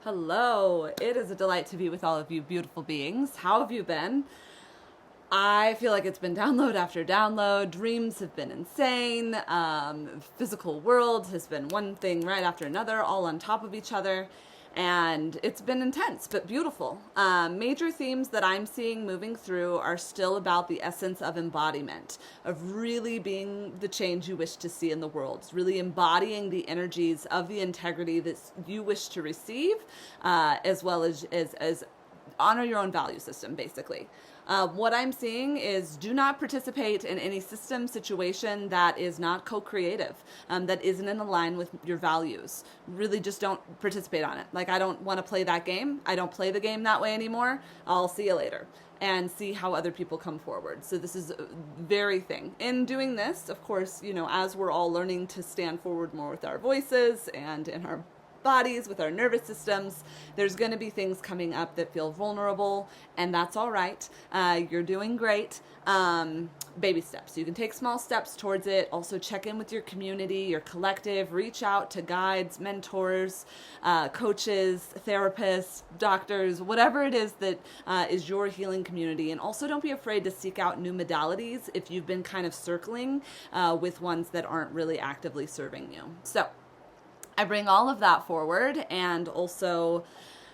Hello, it is a delight to be with all of you beautiful beings. How have you been? I feel like it's been download after download. Dreams have been insane. Physical world has been one thing right after another, all on top of each other. And it's been intense, but beautiful. Major themes that I'm seeing moving through are still about the essence of embodiment, of really being the change you wish to see in the world, really embodying the energies of the integrity that you wish to receive, as well as honor your own value system, basically. What I'm seeing is do not participate in any system situation that is not co-creative, that isn't in line with your values. Really just don't participate on it. Like, I don't want to play that game. I don't play the game that way anymore. I'll see you later and see how other people come forward. So this is a very thing. In doing this, of course, as we're all learning to stand forward more with our voices and in our bodies, with our nervous systems, there's going to be things coming up that feel vulnerable, and that's all right. You're doing great. Baby steps. You can take small steps towards it. Also check in with your community, your collective. Reach out to guides, mentors, coaches, therapists, doctors, whatever it is that is your healing community. And also don't be afraid to seek out new modalities if you've been kind of circling with ones that aren't really actively serving you. So I bring all of that forward, and also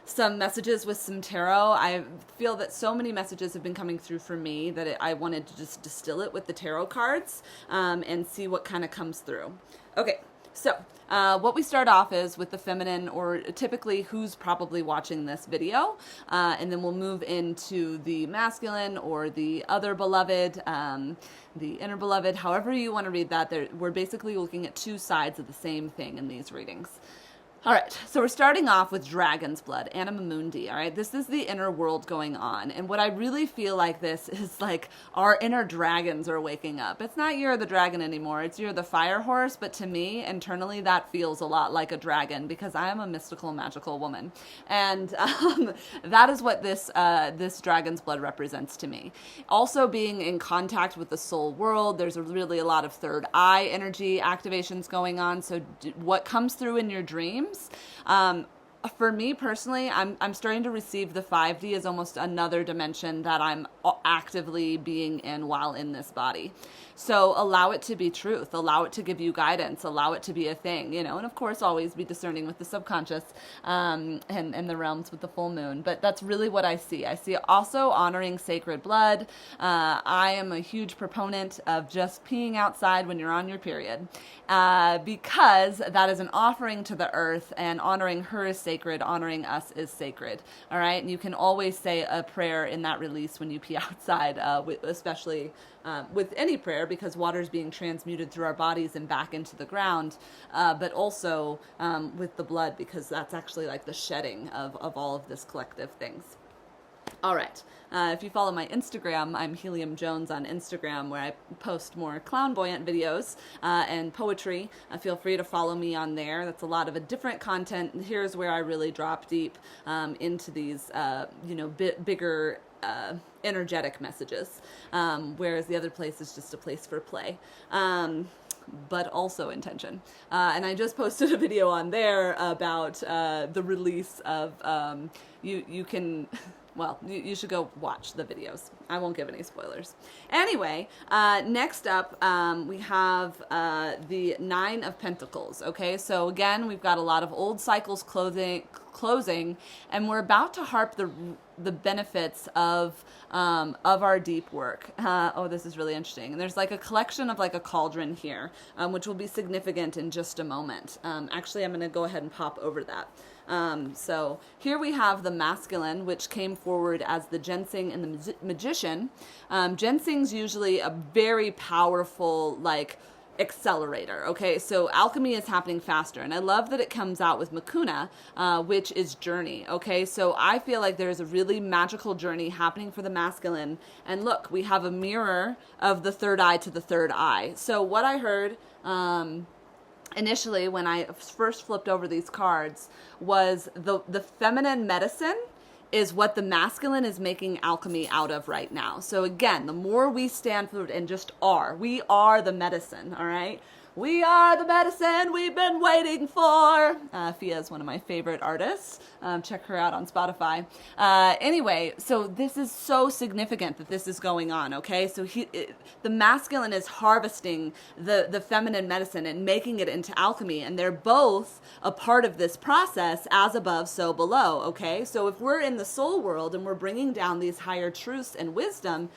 some messages with some tarot. I feel that so many messages have been coming through for me that I wanted to just distill it with the tarot cards and see what kind of comes through. Okay, so what we start off is with the feminine, or typically who's probably watching this video, and then we'll move into the masculine or the other beloved, the inner beloved, however you want to read that. We're basically looking at two sides of the same thing in these readings. All right, so we're starting off with Dragon's Blood, Anima Mundi, all right? This is the inner world going on, and what I really feel like this is like our inner dragons are waking up. It's not you're the dragon anymore, it's you're the fire horse, but to me, internally, that feels a lot like a dragon, because I am a mystical, magical woman, and that is what this Dragon's Blood represents to me. Also being in contact with the soul world, there's really a lot of third eye energy activations going on, so what comes through in your dreams, for me personally, I'm starting to receive the 5D as almost another dimension that I'm actively being in while in this body. So allow it to be truth, allow it to give you guidance, allow it to be a thing, and of course always be discerning with the subconscious and the realms with the full moon. But that's really what I see. I see also honoring sacred blood. I am a huge proponent of just peeing outside when you're on your period, because that is an offering to the earth, and honoring her is sacred, honoring us is sacred. All right, and you can always say a prayer in that release when you pee outside, especially with any prayer, because water is being transmuted through our bodies and back into the ground, but also with the blood, because that's actually like the shedding of all of this collective things. All right. If you follow my Instagram, I'm Helium Jones on Instagram, where I post more clownvoyant videos and poetry. Feel free to follow me on there. That's a lot of a different content. Here's where I really drop deep into these, bigger energetic messages, whereas the other place is just a place for play. But also intention. And I just posted a video on there about the release of, you can... Well, you should go watch the videos. I won't give any spoilers. Anyway, next up, we have the Nine of Pentacles. Okay, so again, we've got a lot of old cycles closing, and we're about to harp the benefits of our deep work. Oh, this is really interesting. And there's like a collection of like a cauldron here, which will be significant in just a moment. Actually, I'm going to go ahead and pop over that. So here we have the masculine, which came forward as the ginseng and the magician. Ginseng's usually a very powerful, like, accelerator. Okay, so alchemy is happening faster, and I love that it comes out with Makuna, which is journey. Okay, so I feel like there's a really magical journey happening for the masculine, and look, we have a mirror of the third eye to the third eye. So what I heard initially when I first flipped over these cards was the feminine medicine is what the masculine is making alchemy out of right now. So again, the more we stand for it and just we are the medicine, all right? We are the medicine we've been waiting for. Fia is one of my favorite artists. Check her out on Spotify. Anyway, so this is so significant that this is going on, okay? So the masculine is harvesting the feminine medicine and making it into alchemy, and they're both a part of this process, as above, so below, okay? So if we're in the soul world and we're bringing down these higher truths and wisdom,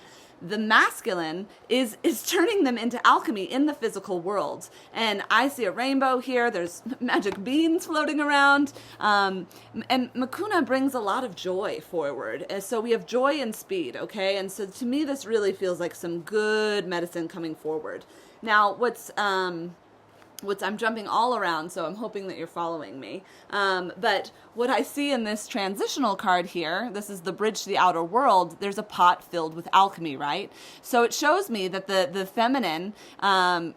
the masculine is turning them into alchemy in the physical world. And I see a rainbow here. There's magic beans floating around. And Makuna brings a lot of joy forward. And so we have joy and speed, okay? And so to me, this really feels like some good medicine coming forward. Now, I'm jumping all around, so I'm hoping that you're following me. But what I see in this transitional card here, this is the bridge to the outer world, there's a pot filled with alchemy, right? So it shows me that the feminine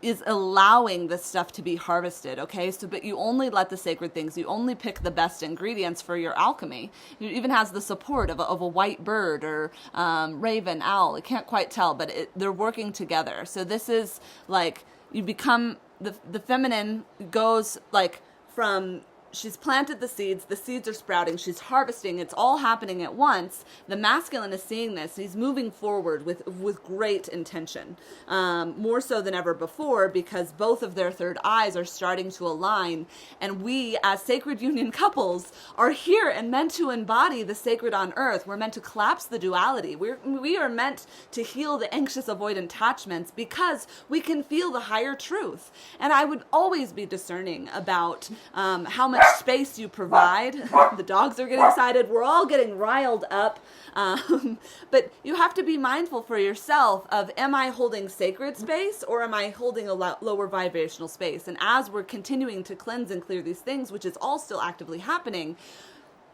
is allowing this stuff to be harvested, okay? So, but you only let the sacred things, you only pick the best ingredients for your alchemy. It even has the support of a white bird or raven, owl. I can't quite tell, but they're working together. So this is like, you become... The feminine goes like from, she's planted the seeds are sprouting, she's harvesting, it's all happening at once. The masculine is seeing this, he's moving forward with great intention, more so than ever before, because both of their third eyes are starting to align, and we as sacred union couples are here and meant to embody the sacred on earth. We're meant to collapse the duality. We are meant to heal the anxious avoidant attachments because we can feel the higher truth. And I would always be discerning about how much space you provide. The dogs are getting excited. We're all getting riled up. But you have to be mindful for yourself of, am I holding sacred space or am I holding a lower vibrational space? And as we're continuing to cleanse and clear these things, which is all still actively happening,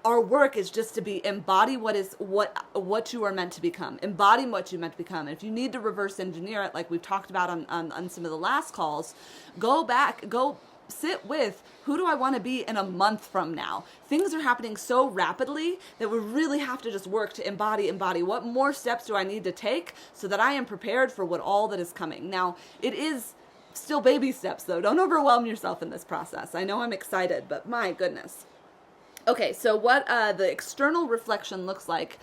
our work is just to embody what you are meant to become. Embody what you're meant to become. And if you need to reverse engineer it, like we've talked about on some of the last calls, go back, go sit with, who do I want to be in a month from now? Things are happening so rapidly that we really have to just work to embody. What more steps do I need to take so that I am prepared for all that is coming? Now, it is still baby steps, though. Don't overwhelm yourself in this process. I know I'm excited, but my goodness. Okay, so what the external reflection looks like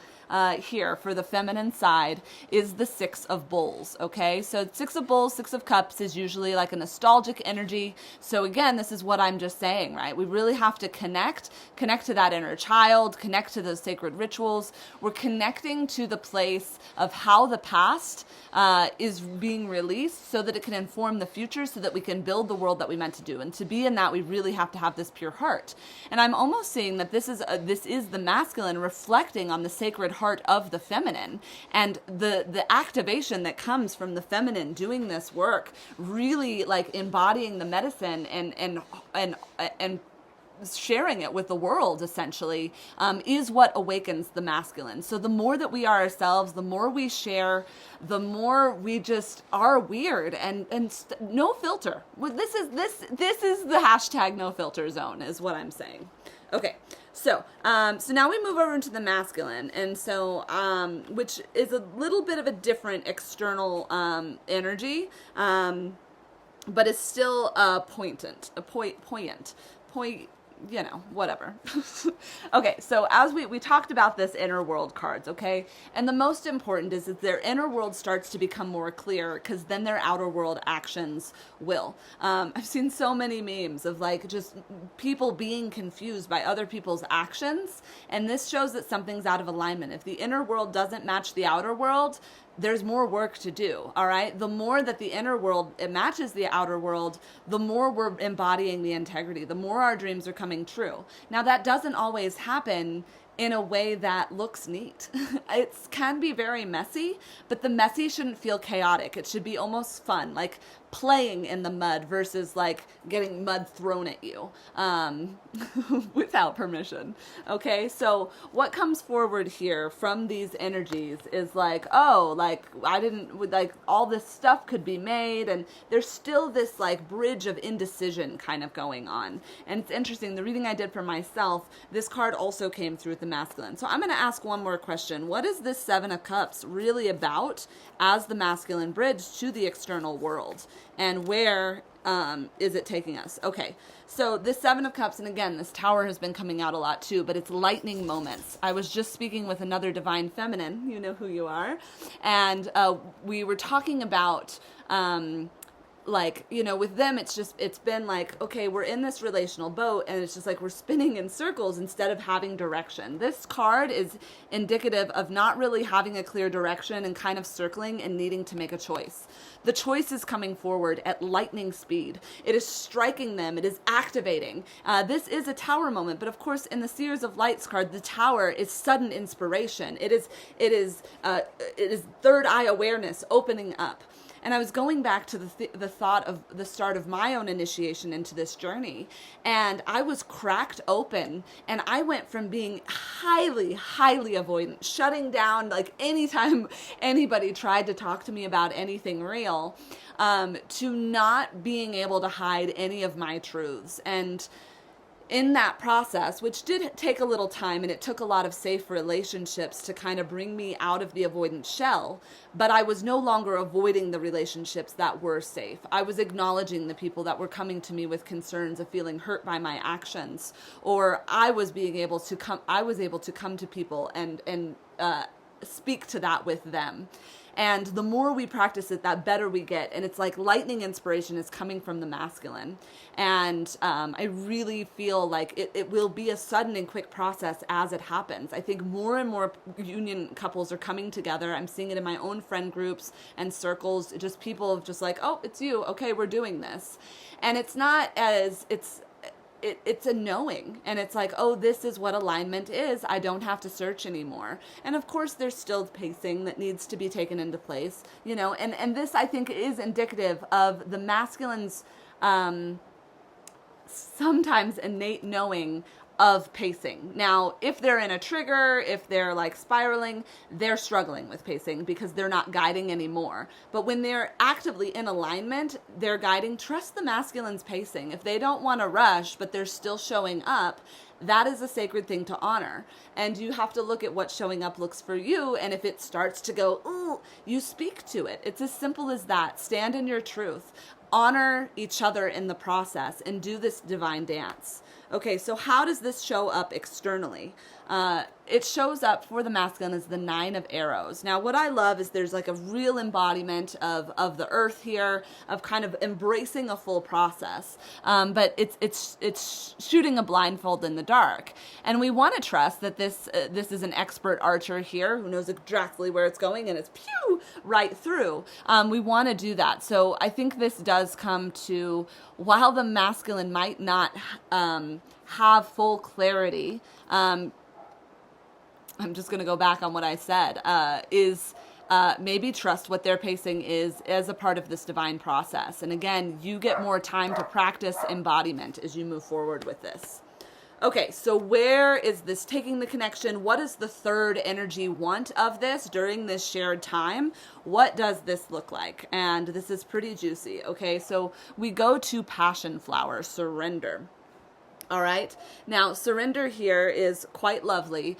here for the feminine side is the Six of Bowls, okay? So Six of Bowls, Six of Cups is usually like a nostalgic energy. So again, this is what I'm just saying, right? We really have to connect to that inner child, connect to those sacred rituals. We're connecting to the place of how the past is being released so that it can inform the future, so that we can build the world that we meant to do. And to be in that, we really have to have this pure heart. And I'm almost seeing that this is the masculine reflecting on the sacred heart of the feminine, and the activation that comes from the feminine doing this work, really like embodying the medicine and sharing it with the world, essentially, is what awakens the masculine. So the more that we are ourselves, the more we share, the more we just are weird and no filter. This is the hashtag no filter zone, is what I'm saying. Okay, so now we move over into the masculine, and so which is a little bit of a different external energy, but it's still poignant, you know, whatever. Okay, so as we talked about this inner world cards, okay? And the most important is that their inner world starts to become more clear, because then their outer world actions will. I've seen so many memes of like just people being confused by other people's actions, and this shows that something's out of alignment. If the inner world doesn't match the outer world, there's more work to do, all right? The more that the inner world, it matches the outer world, the more we're embodying the integrity, the more our dreams are coming true. Now, that doesn't always happen in a way that looks neat. It can be very messy, but the messy shouldn't feel chaotic. It should be almost fun, like playing in the mud versus like getting mud thrown at you without permission. Okay, so what comes forward here from these energies is like, oh, like I didn't, like all this stuff could be made, and there's still this like bridge of indecision kind of going on. And it's interesting, the reading I did for myself, this card also came through with the masculine. So I'm going to ask one more question. What is this Seven of Cups really about as the masculine bridge to the external world? And where is it taking us? Okay, so this Seven of Cups, and again, this Tower has been coming out a lot too, but it's lightning moments. I was just speaking with another divine feminine, you know who you are, and we were talking about like, you know, with them, it's been like, okay, we're in this relational boat and it's just like we're spinning in circles instead of having direction. This card is indicative of not really having a clear direction and kind of circling and needing to make a choice. The choice is coming forward at lightning speed. It is striking them. It is activating. This is a Tower moment, but of course, in the Seers of Lights card, the Tower is sudden inspiration. It is third eye awareness opening up. And I was going back to the thought of the start of my own initiation into this journey. And I was cracked open. And I went from being highly, highly avoidant, shutting down like anytime anybody tried to talk to me about anything real, to not being able to hide any of my truths. And in that process, which did take a little time and it took a lot of safe relationships to kind of bring me out of the avoidant shell, but I was no longer avoiding the relationships that were safe. I was acknowledging the people that were coming to me with concerns of feeling hurt by my actions, or I was able to come to people and speak to that with them. And the more we practice it, that better we get. And it's like lightning inspiration is coming from the masculine. And I really feel like it will be a sudden and quick process as it happens. I think more and more union couples are coming together. I'm seeing it in my own friend groups and circles, just people just like, oh, it's you. Okay, we're doing this. And it's not as, it's a knowing, and it's like, oh, this is what alignment is. I don't have to search anymore. And of course there's still pacing that needs to be taken into place, you know, and this I think is indicative of the masculine's sometimes innate knowing of pacing. Now, if they're in a trigger, if they're like spiraling, they're struggling with pacing because they're not guiding anymore. But when they're actively in alignment, they're guiding. Trust the masculine's pacing. If they don't want to rush, but they're still showing up, that is a sacred thing to honor. And you have to look at what showing up looks for you. And if it starts to go, ooh, you speak to it. It's as simple as that. Stand in your truth. Honor each other in the process and do this divine dance. Okay, so how does this show up externally? It shows up for the masculine as the 9 of arrows. Now, what I love is there's like a real embodiment of the earth here, of kind of embracing a full process. But it's shooting a blindfold in the dark. And we want to trust that this is an expert archer here who knows exactly where it's going and it's pew right through. We want to do that. So I think this does come to, while the masculine might not have full clarity, I'm just going to go back on what I said, maybe trust what their pacing is as a part of this divine process. And again, you get more time to practice embodiment as you move forward with this. Okay, so where is this taking the connection? What does the third energy want of this during this shared time? What does this look like? And this is pretty juicy. Okay, so we go to passion flower, surrender. All right. Now, surrender here is quite lovely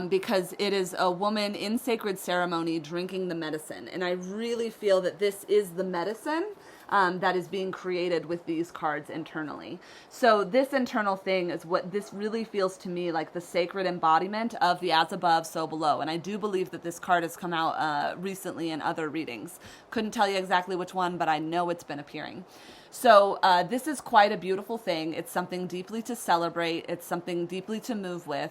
because it is a woman in sacred ceremony drinking the medicine. And I really feel that this is the medicine that is being created with these cards internally. So this internal thing is what this really feels to me like the sacred embodiment of the as above, so below. And I do believe that this card has come out recently in other readings. Couldn't tell you exactly which one, but I know it's been appearing. So this is quite a beautiful thing. It's something deeply to celebrate. It's something deeply to move with.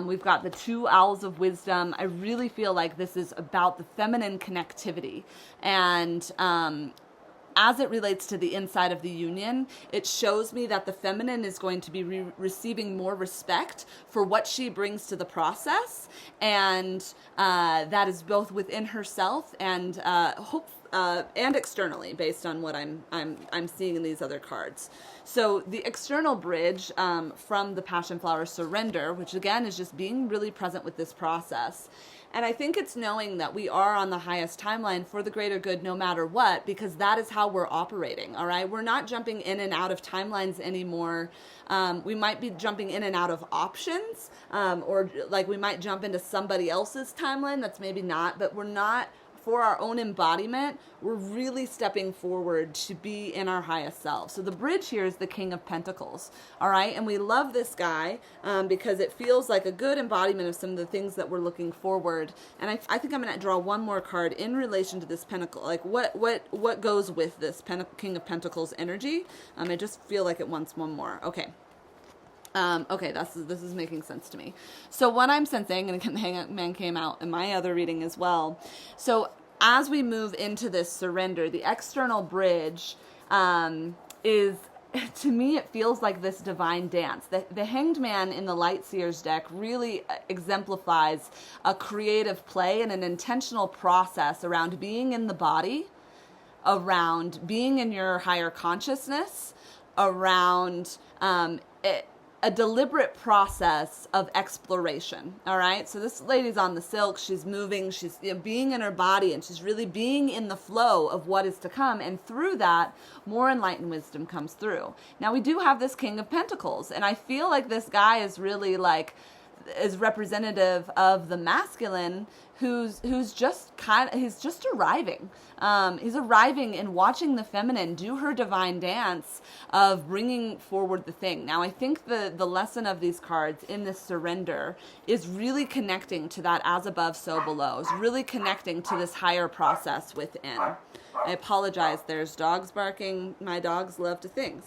We've got the 2 owls of wisdom. I really feel like this is about the feminine connectivity. And as it relates to the inside of the union, it shows me that the feminine is going to be receiving more respect for what she brings to the process. And that is both within herself and and externally, based on what I'm seeing in these other cards. So the external bridge from the passion flower surrender, which again is just being really present with this process. And I think it's knowing that we are on the highest timeline for the greater good no matter what, because that is how we're operating, all right? We're not jumping in and out of timelines anymore. We might be jumping in and out of options, or like we might jump into somebody else's timeline that's maybe not, but we're not for our own embodiment, we're really stepping forward to be in our highest self. So the bridge here is the King of Pentacles, all right? And we love this guy because it feels like a good embodiment of some of the things that we're looking forward. And I think I'm going to draw one more card in relation to this pentacle, like what goes with this King of Pentacles energy. I just feel like it wants one more. Okay. Okay, this is making sense to me. So what I'm sensing, and the Hangman came out in my other reading as well. So as we move into this surrender, the external bridge is, to me, it feels like this divine dance. The Hanged Man in the Light Seers deck really exemplifies a creative play and an intentional process around being in the body, around being in your higher consciousness, around a deliberate process of exploration, all right? So this lady's on the silk, she's moving, she's being in her body, and she's really being in the flow of what is to come, and through that, more enlightened wisdom comes through. Now, we do have this King of Pentacles, and I feel like this guy is really is representative of the masculine who's just he's just arriving. He's arriving and watching the feminine do her divine dance of bringing forward the thing. Now, I think the lesson of these cards in this surrender is really connecting to that as above, so below. Is really connecting to this higher process within. I apologize. There's dogs barking. My dogs love to things.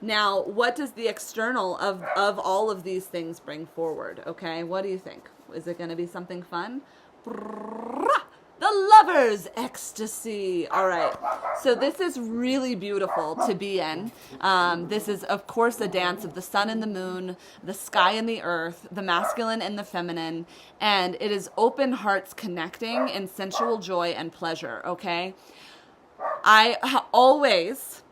Now, what does the external of all of these things bring forward? Okay, what do you think? Is it going to be something fun? The Lover's Ecstasy. All right, so this is really beautiful to be in. This is, of course, a dance of the sun and the moon, the sky and the earth, the masculine and the feminine, and it is open hearts connecting in sensual joy and pleasure, okay? I always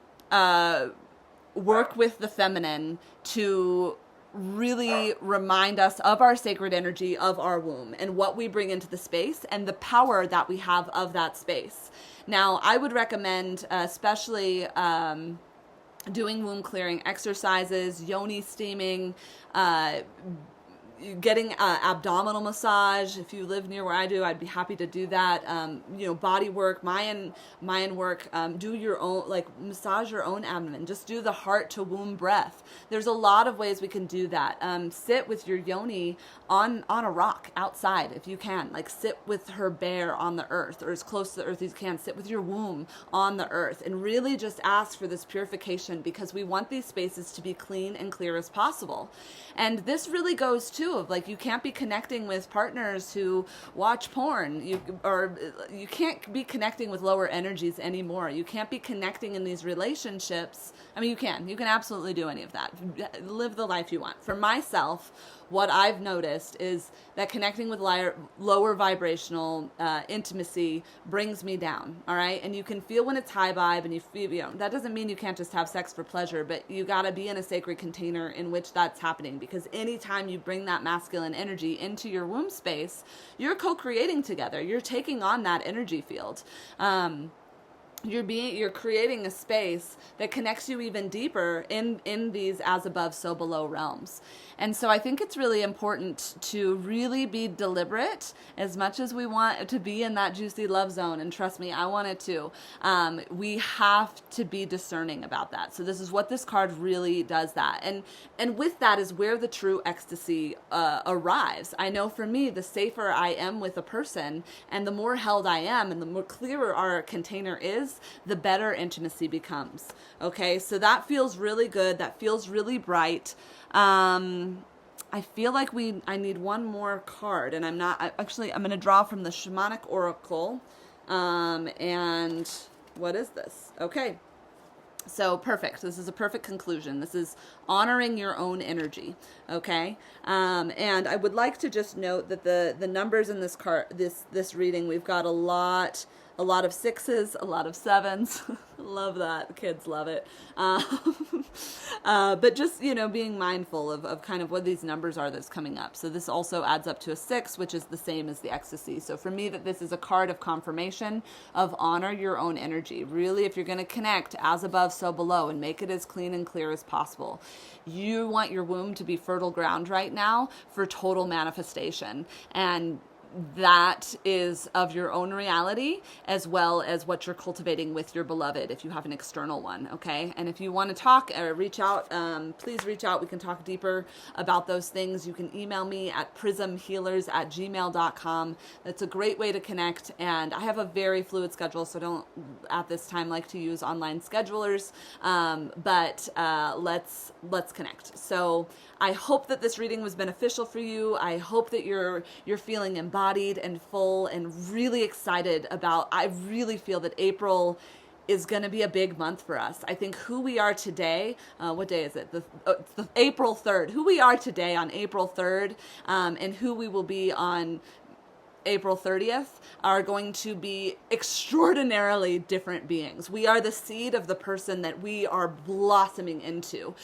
work with the feminine to really remind us of our sacred energy of our womb and what we bring into the space and the power that we have of that space. Now, I would recommend especially doing womb clearing exercises, yoni steaming, getting abdominal massage. If you live near where I do, I'd be happy to do that. Body work, Mayan work. Do your own, massage your own abdomen. Just do the heart to womb breath. There's a lot of ways we can do that. Sit with your yoni on a rock outside if you can. Sit with her bare on the earth, or as close to the earth as you can. Sit with your womb on the earth and really just ask for this purification, because we want these spaces to be clean and clear as possible. And this really goes too of you can't be connecting with partners who watch porn. You can't be connecting with lower energies anymore. You can't be connecting in these relationships. I mean, you can absolutely do any of that. Live the life you want. For myself, what I've noticed is that connecting with lower vibrational intimacy brings me down, all right? And you can feel when it's high vibe, and you feel, that doesn't mean you can't just have sex for pleasure, but you got to be in a sacred container in which that's happening, because anytime you bring that masculine energy into your womb space, you're co-creating together. You're taking on that energy field. You're creating a space that connects you even deeper in these as above, so below realms. And so I think it's really important to really be deliberate as much as we want to be in that juicy love zone. And trust me, I want it too. We have to be discerning about that. So this is what this card really does that. And with that is where the true ecstasy arrives. I know for me, the safer I am with a person and the more held I am and the more clearer our container is, the better intimacy becomes. Okay, so that feels really good. That feels really bright. I feel like I need one more card, and I'm going to draw from the Shamanic Oracle. And what is this? Okay. So perfect. This is a perfect conclusion. This is honoring your own energy. Okay. And I would like to just note that the numbers in this card, this reading, we've got a lot of 6s, a lot of 7s. Love that. The kids love it. But just, being mindful of kind of what these numbers are that's coming up. So this also adds up to a 6, which is the same as the ecstasy. So for me, that this is a card of confirmation of honor your own energy. Really, if you're going to connect as above, so below, and make it as clean and clear as possible. You want your womb to be fertile ground right now for total manifestation. And that is of your own reality, as well as what you're cultivating with your beloved if you have an external one, okay? And if you want to talk or reach out, please reach out. We can talk deeper about those things. You can email me at prismhealers@gmail.com. That's a great way to connect, and I have a very fluid schedule, so don't at this time like to use online schedulers, but let's connect. So I hope that this reading was beneficial for you. I hope that you're feeling embodied and full and really excited about, I really feel that April is going to be a big month for us. I think who we are today, what day is it? It's the April 3rd. Who we are today on April 3rd, and who we will be on April 30th are going to be extraordinarily different beings. We are the seed of the person that we are blossoming into.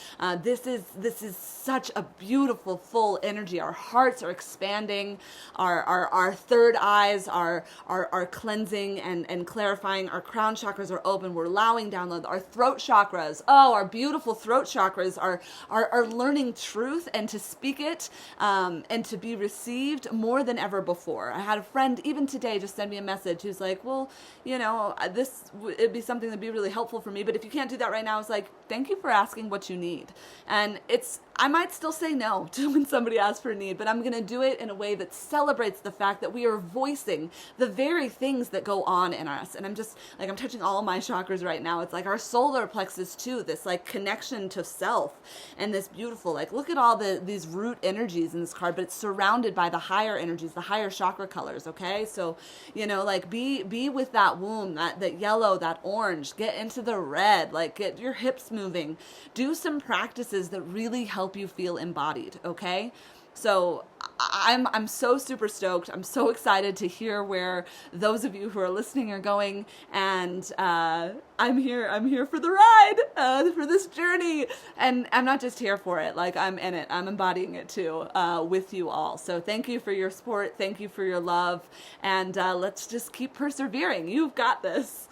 This is such a beautiful, full energy. Our hearts are expanding. Our third eyes are cleansing and clarifying. Our crown chakras are open. We're allowing download. Our throat chakras, our beautiful throat chakras are learning truth and to speak it, and to be received more than ever before. I had a friend even today just send me a message who's like, well, it'd be something that'd be really helpful for me, but if you can't do that right now, it's like, thank you for asking what you need. And I might still say no to when somebody asks for a need, but I'm going to do it in a way that celebrates the fact that we are voicing the very things that go on in us. And I'm just like, I'm touching all my chakras right now. It's like our solar plexus too, this like connection to self, and this beautiful, like, look at all these root energies in this card, but it's surrounded by the higher energies, the higher chakra colors. Okay. So, like be with that womb, that yellow, that orange, get into the red, like get your hips moving, do some practices that really help you feel embodied, okay? So I'm so super stoked. I'm so excited to hear where those of you who are listening are going, and I'm here for the ride, for this journey, and I'm not just here for it, like I'm in it. I'm embodying it too, with you all. So thank you for your support. Thank you for your love, and let's just keep persevering. You've got this.